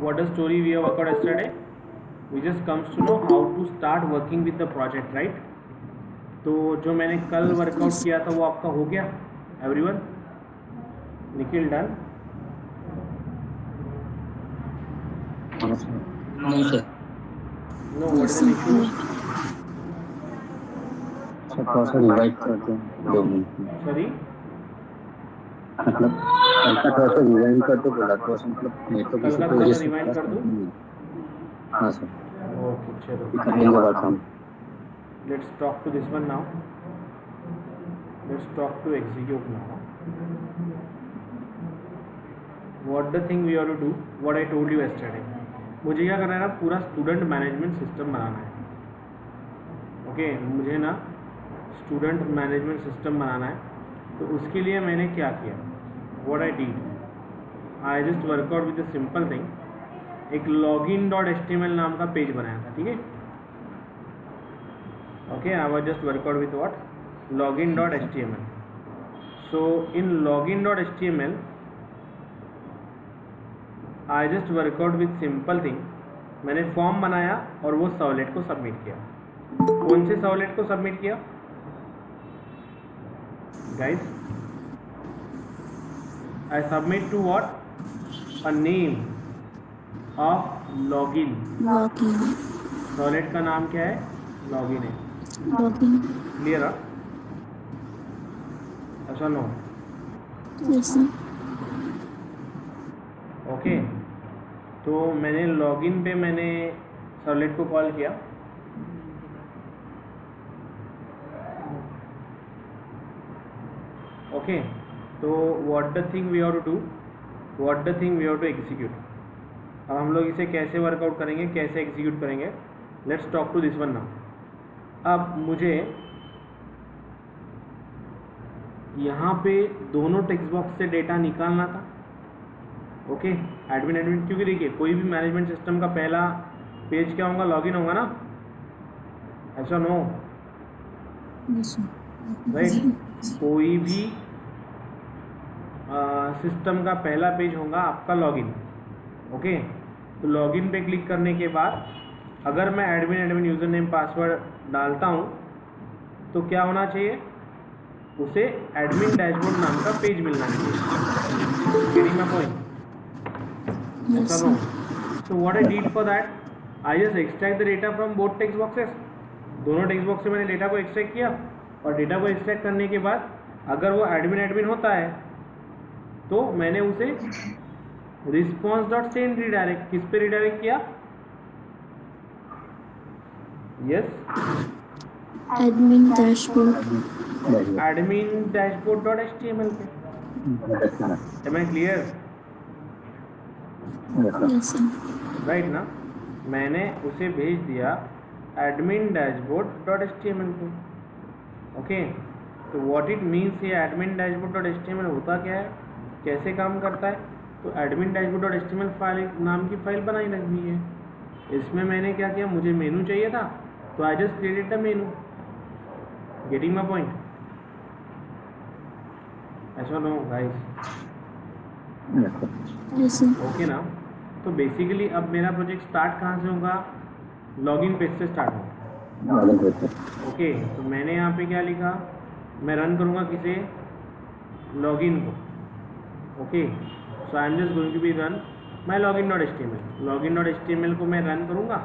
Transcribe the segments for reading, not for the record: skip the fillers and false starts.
what the story we have worked out yesterday? We just comes to know how to start working with the project, right? तो जो मैंने कल workout किया था वो आपका हो गया everyone? Nikhil done? No sir. No, what is the issue? Sir थोड़ा सा रिवाइज कर दो 2 मिनट। सॉरी, मतलब ऐसा थोड़ा सा रिवाइज कर दो बोला तो मतलब नेटवर्क कल इशू का की थोड़ा वजह सा से रिवाइंड कर दूं? हाँ सर ओके, चलो, करने के बाद हम let's talk to this one now. Let's talk to execute now. What the thing we have to do? What I told you yesterday. मुझे क्या करना है ना, पूरा स्टूडेंट मैनेजमेंट सिस्टम बनाना है। ओके, मुझे ना स्टूडेंट मैनेजमेंट सिस्टम बनाना है। तो उसके लिए मैंने क्या किया, what I did, I just workout with a simple thing. एक login.html नाम का पेज बनाया था, ठीक है। Okay, I was just workout with what, login.html। So in login.html I just workout with simple thing. मैंने फॉर्म बनाया और वो सर्वलेट को सबमिट किया। कौन से सर्वलेट को सबमिट किया guys? I submit to what, a name of login. Servlet का नाम क्या है? लॉगिन है। क्लियर है? अच्छा, नो? ओके, तो मैंने लॉगिन पे मैंने सर्वलेट को कॉल किया। ओके, तो what the thing we have to do, what the thing we have to execute. अब हम लोग इसे कैसे वर्कआउट करेंगे, कैसे एग्जीक्यूट करेंगे? Let's talk to this one now. अब मुझे यहाँ पे दोनों टेक्स्ट बॉक्स से डेटा निकालना था। ओके, एडमिन, क्योंकि देखिए कोई भी मैनेजमेंट सिस्टम का पहला पेज क्या होगा, लॉगिन होगा ना, ऐसा नो राइट? कोई भी सिस्टम का पहला पेज होगा आपका लॉगिन। ओके, तो लॉगिन पे क्लिक करने के बाद अगर मैं एडमिन यूज़र नेम पासवर्ड डालता हूँ तो क्या होना चाहिए, उसे एडमिन डैशबोर्ड नाम का पेज मिलना चाहिए। Getting my point? So what I did for that, I just extract the data from both text boxes। दोनों टेक्स्ट बॉक्स से मैंने डेटा को एक्सट्रैक्ट किया, और डेटा को एक्सट्रैक्ट करने के बाद अगर वो एडमिन होता है तो मैंने उसे response.send रिडायरेक्ट, किस पे रिडायरेक्ट किया? यस, एडमिन dashboard.html पे। Am I clear? राइट ना? मैंने उसे भेज दिया एडमिन डैशबोर्ड.html पे। ओके, तो व्हाट इट मीन्स, ये एडमिन डैशबोर्ड.html होता क्या है, कैसे काम करता है? तो एडमिन डैशबोर्ड.html फाइल नाम की फाइल बनाई रखनी है। इसमें मैंने क्या किया, मुझे मेनू चाहिए था तो I just created the menu. Getting my point? ऐसा नो गाइस? ओके ना? तो बेसिकली अब मेरा प्रोजेक्ट स्टार्ट कहाँ से होगा, लॉगिन पेज से स्टार्ट होगा। ओके, तो मैंने यहाँ पे क्या लिखा, मैं रन करूँगा किसे, लॉगिन को। Okay, so I am just going to be run my login.html। login.html को मैं रन करूँगा,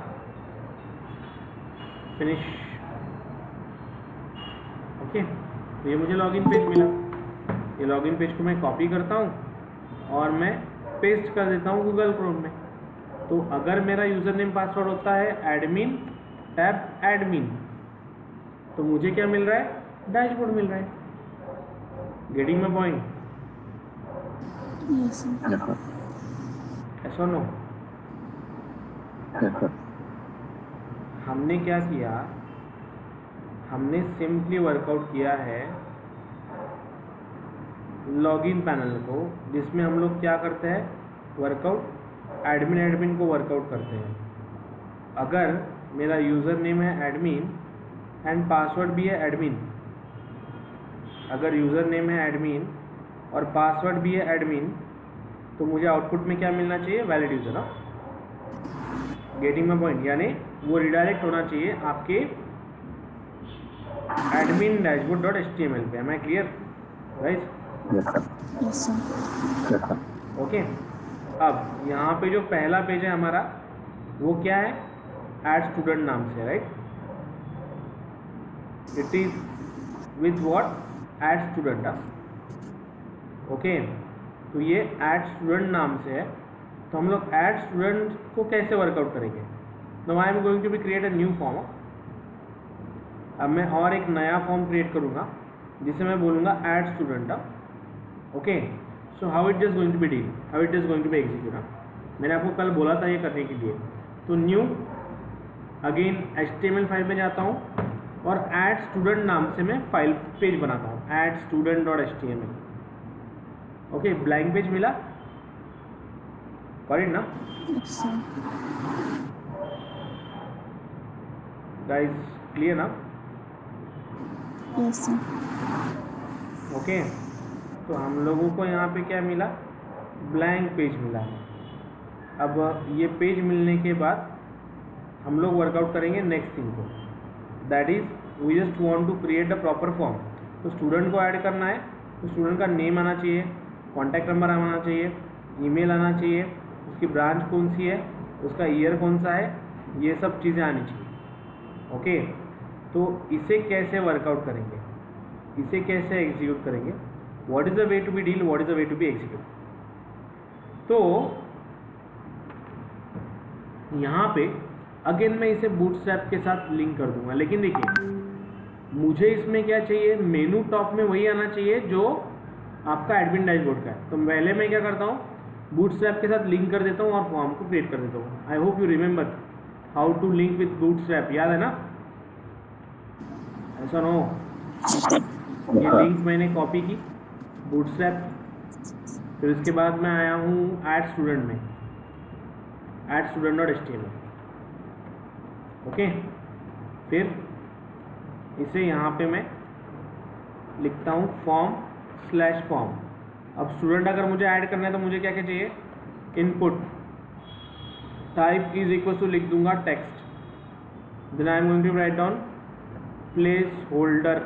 फिनिश। ओके, तो ये मुझे लॉगिन पेज मिला। ये लॉगिन पेज को मैं कॉपी करता हूँ और मैं पेस्ट कर देता हूँ गूगल क्रोम में। तो अगर मेरा यूज़र नेम पासवर्ड होता है एडमिन टैब एडमिन, तो मुझे क्या मिल रहा है, डैशबोर्ड मिल रहा है। Getting my point? ऐसा नो? हमने क्या किया, हमने सिंपली वर्कआउट किया है लॉगिन पैनल को, जिसमें हम लोग क्या करते हैं, वर्कआउट एडमिन को वर्कआउट करते हैं। अगर मेरा यूज़र नेम है एडमिन एंड पासवर्ड भी है एडमिन, अगर यूज़र नेम है एडमिन और पासवर्ड भी है एडमिन, तो मुझे आउटपुट में क्या मिलना चाहिए, valid user. Getting my point, यानी वो रिडायरेक्ट होना चाहिए आपके एडमिन डैशबोर्ड डॉट HTML पे। Am I clear guys? Yes sir, Yes, sir. Yes sir. Okay, अब यहाँ पे जो पहला पेज है हमारा वो क्या है? ऐड स्टूडेंट नाम से, right? It is with what? Add student. Okay, तो ये ऐड स्टूडेंट नाम से है। तो हम लोग ऐड स्टूडेंट को कैसे वर्कआउट करेंगे? Now I am going to be create a new form. अब मैं और एक नया फॉर्म क्रिएट करूँगा जिसे मैं बोलूँगा add student. Okay, so how it is going to be deal, how it is going to be execute. मैंने आपको कल बोला था ये करने के लिए। तो न्यू, अगेन HTML फाइल में जाता हूँ और ऐड स्टूडेंट नाम से मैं फाइल पेज बनाता हूँ, add student dot HTML। Okay, blank page मिला, करेक्ट ना Yes, sir. गाइस? क्लियर ना? Yes, sir. ओके, तो हम लोगों को यहाँ पे क्या मिला? ब्लैंक पेज मिला है। अब ये पेज मिलने के बाद हम लोग वर्कआउट करेंगे नेक्स्ट थिंग को, that is we just want to create a proper form. तो स्टूडेंट को ऐड करना है, तो स्टूडेंट का नेम आना चाहिए, कॉन्टैक्ट नंबर आना चाहिए, ईमेल आना चाहिए, उसकी ब्रांच कौन सी है, उसका ईयर कौन सा है, ये सब चीज़ें आनी चाहिए। ओके, तो इसे कैसे वर्कआउट करेंगे, इसे कैसे एग्जीक्यूट करेंगे? What is the way to be deal, what is the way to be execute? तो यहाँ पे अगेन मैं इसे बूटस्ट्रैप के साथ लिंक कर दूंगा, लेकिन देखिए मुझे इसमें क्या चाहिए? मेनू टॉप में वही आना चाहिए जो आपका एडमिन डैशबोर्ड का है। तो पहले मैं क्या करता हूँ, बूटस्ट्रैप के साथ लिंक कर देता हूँ और फॉर्म को क्रिएट कर देता हूँ। I hope you remember how to link with Bootstrap, याद है ना? ऐसा नो, ये लिंक मैंने कॉपी की बूटस्ट्रैप, फिर उसके बाद मैं आया हूँ ऐड स्टूडेंट में, add student dot HTML। Okay, फिर इसे यहाँ पे मैं लिखता हूँ फॉर्म/फॉर्म। अब स्टूडेंट अगर मुझे ऐड करना है तो मुझे क्या क्या चाहिए? Input type is equal to लिख दूंगा text, then I am going to write down place holder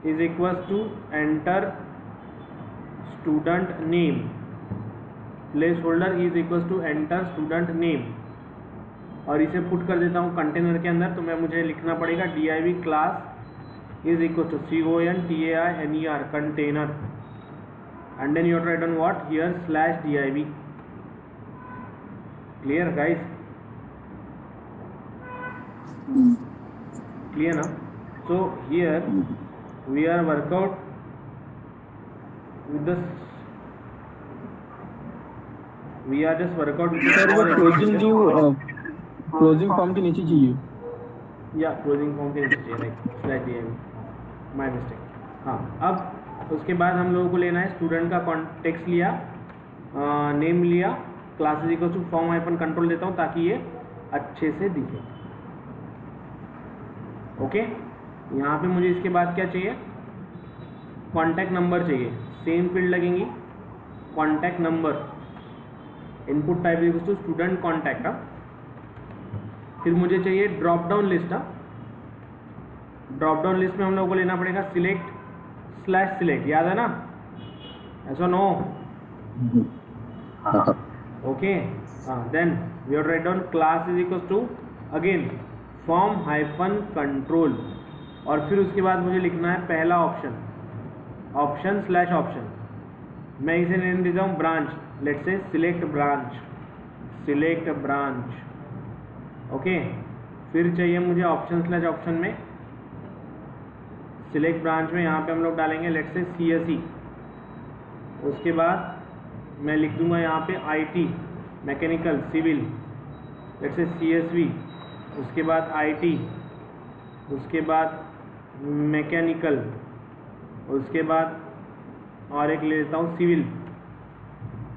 is equal to enter student name, place holder is equal to enter student name, और इसे पुट कर देता हूँ कंटेनर के अंदर। तो मैं मुझे लिखना पड़ेगा div class is equal to container container, and then you write down what here /div। Clear guys? Clear ना? So here we are workout with this, we are just workout sir वो closing जो closing form के नीचे चाहिए, या closing form के नीचे चाहिए, राइट /div, माय मिस्टेक। हाँ, अब उसके बाद हम लोगों को लेना है स्टूडेंट का कॉन्टेक्स्ट लिया, नेम लिया, classes equal to form hyphen control देता हूँ ताकि ये अच्छे से दिखे। ओके, यहाँ पे मुझे इसके बाद क्या चाहिए? कॉन्टैक्ट नंबर चाहिए, सेम फील्ड लगेंगी, contact number, input type equal to student contact. फिर मुझे चाहिए drop down list. Drop down list में हम लोगों को लेना पड़ेगा सिलेक्ट/सिलेक्ट, याद है ना? ऐसा no? Okay, then we write down class is equal to again form hyphen control, और फिर उसके बाद मुझे लिखना है पहला ऑप्शन/ऑप्शन। मैं इसे नेम देता हूँ branch, let's say select branch. Okay, फिर चाहिए मुझे ऑप्शन/ऑप्शन में सिलेक्ट ब्रांच में यहाँ पे हम लोग डालेंगे लेट्स से CSE। उसके बाद मैं लिख दूंगा यहाँ पे IT mechanical civil, let's say CSV। उसके बाद IT, उसके बाद मैकेनिकल, उसके बाद और एक ले लेता हूँ civil.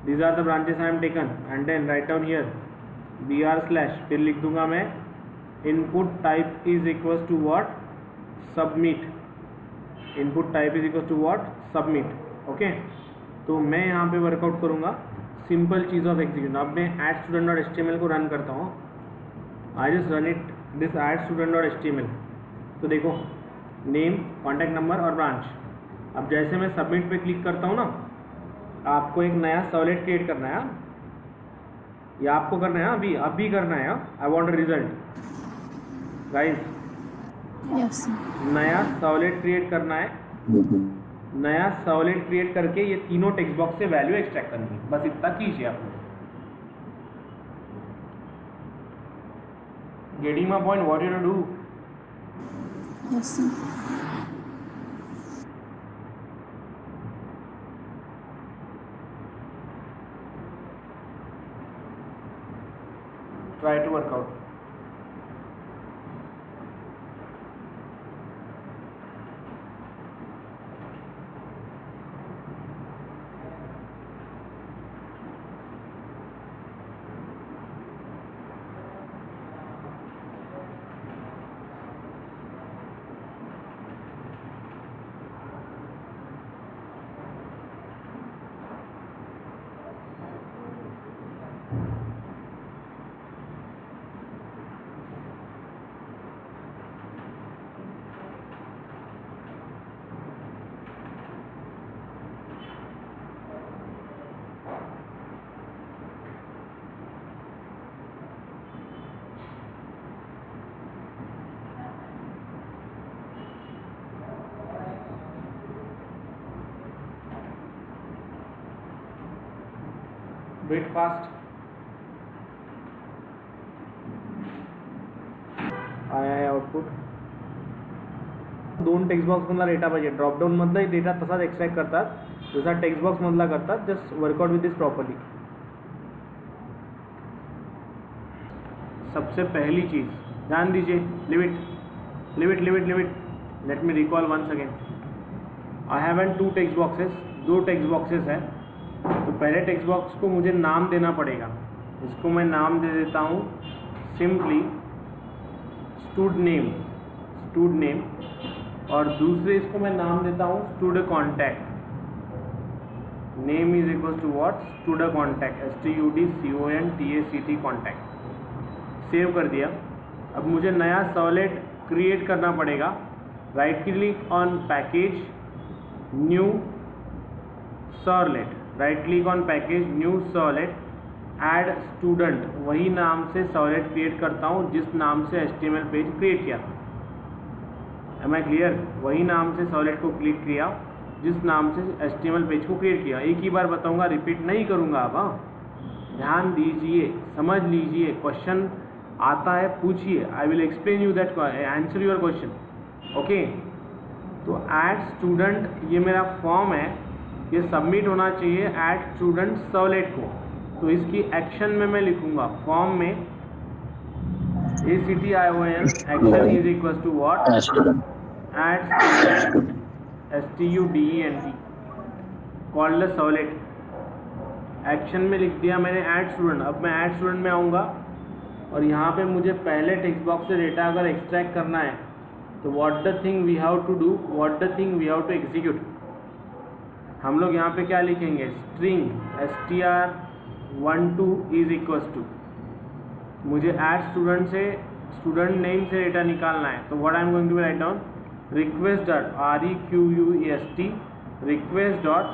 These are the branches I am taken, and then write down here BR/, फिर लिख दूंगा मैं input type is equal to what? Submit. Input type is equal to what? Submit. Okay, तो मैं यहाँ पे वर्कआउट करूँगा सिंपल चीज़ ऑफ एग्जीक्यूशन। अब मैं ऐड स्टूडेंट डॉट HTML को रन करता हूँ I just run it this add student dot HTML। तो देखो नेम, कॉन्टैक्ट नंबर और ब्रांच। अब जैसे मैं सबमिट पे क्लिक करता हूँ ना, आपको एक नया सर्वलेट क्रिएट करना है, या आपको करना है अभी करना है। I want a result guys. Yes sir. नया सर्वलेट क्रिएट करना है। नया सर्वलेट क्रिएट करके ये तीनों टेक्स्ट बॉक्स से वैल्यू एक्सट्रैक्ट करनी है, बस इतना कीजिए आप लोग। Getting my point, what you to do? Yes sir. Try to work out. Bit fast. आया आहे आउटपुट. दोन टेक्स्ट बॉक्स मधला डेटा पाहिजे. ड्रॉपडाऊन मधला डेटा तसाच एक्सट्रॅक्ट करतात जसा टेक्स्ट बॉक्स मधला करतात. Just workout with this properly. सबसे पहली चीज ध्यान दीजिए, limit. Let me recall once again. I have an two text boxes. दो टेक्स्ट बॉक्सेस है. तो पहले टेक्स्ट बॉक्स को मुझे नाम देना पड़ेगा. इसको मैं नाम दे देता हूँ सिंपली स्टूड नेम, और दूसरे इसको मैं नाम देता हूँ stud contact. Name is equal to what? Stud contact. STUDCONTACT contact. Save कर दिया. अब मुझे नया सर्वलेट क्रिएट करना पड़ेगा. Right click on package, new servlet. Right click on package, new servlet, add student. वही नाम से सर्वलेट क्रिएट करता हूँ जिस नाम से HTML पेज क्रिएट किया था. Am I clear? वही नाम से सर्वलेट को क्लिक किया जिस नाम से HTML पेज को क्रिएट किया. एक ही बार बताऊंगा, रिपीट नहीं करूंगा. अब ध्यान दीजिए, समझ लीजिए. क्वेश्चन आता है पूछिए. I will explain you that, answer your question. Okay. तो ऐड स्टूडेंट ये मेरा फॉर्म है. ये सबमिट होना चाहिए ऐड स्टूडेंट सर्वलेट को. तो इसकी एक्शन में मैं लिखूंगा फॉर्म में ACTION action is equal to what? Add STUDENT called servlet. Action में लिख दिया मैंने ऐड स्टूडेंट. अब मैं ऐड स्टूडेंट में आऊँगा और यहाँ पे मुझे पहले टेक्स्ट बॉक्स से डेटा अगर एक्सट्रैक्ट करना है तो what the thing we have to do, what the thing we have to execute. हम लोग यहाँ पे क्या लिखेंगे? String str12 is equal to, मुझे ऐड स्टूडेंट से स्टूडेंट नेम से डेटा निकालना है. तो what I am going to write down? Request dot REQUEST request dot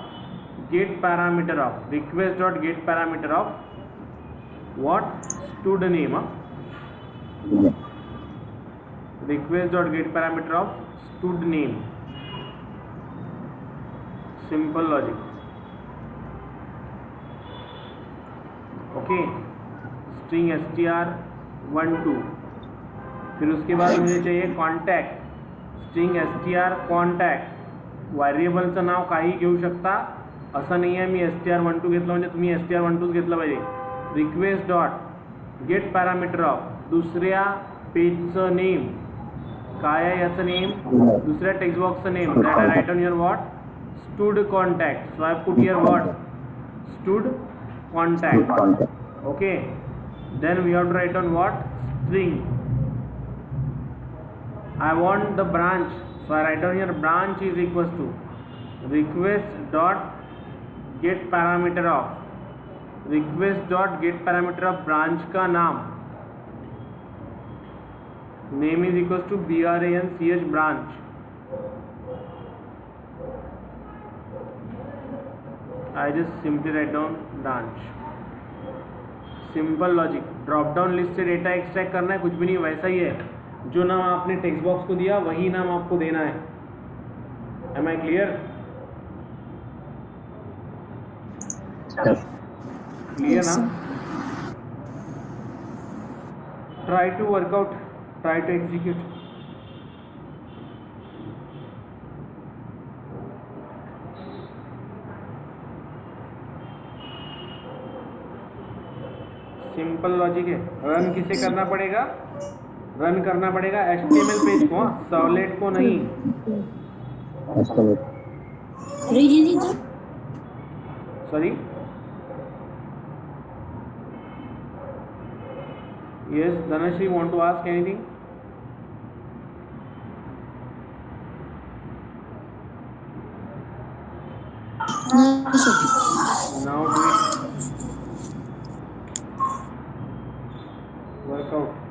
get parameter of, request dot get parameter of what? Stood name. Request dot get parameter of stud name. Simple logic. Okay. String str12. फिर उसके बाद मुझे चाहिए contact. String str contact. व्हेरिएबलचं नाव काही घेऊ शकता, असं नाही आहे. मी str12 घेतलं म्हणजे तुम्ही str12 घेतलं पाहिजे. Request dot get parameter of दुसऱ्या पेजचं नेम. काय आहे याचं नेम? दुसऱ्या टेक्स्ट बॉक्सचं name. That I write on your what? Stud contact. So I put here what? Stud contact. Okay, then we have to write on what? String. I want the branch, so I write down here branch is equals to request dot get parameter of, request dot get parameter of branch का नाम. Name is equals to branch branch. I just simply write down branch. Simple logic. Drop down list से data extract करना है, कुछ भी नहीं, वैसा ही है. जो नाम आपने टेक्स्ट बॉक्स को दिया वही नाम आपको देना है. Am I clear? Clear Yes, ना? sir. Try to workout, try to execute. Simple logic है. रन किसे करना पड़ेगा? रन करना पड़ेगा HTML पेज को, सर्वलेट को नहीं. Sorry. Yes Dhanashree, want to ask anything? No, sir. Now do it. Workout.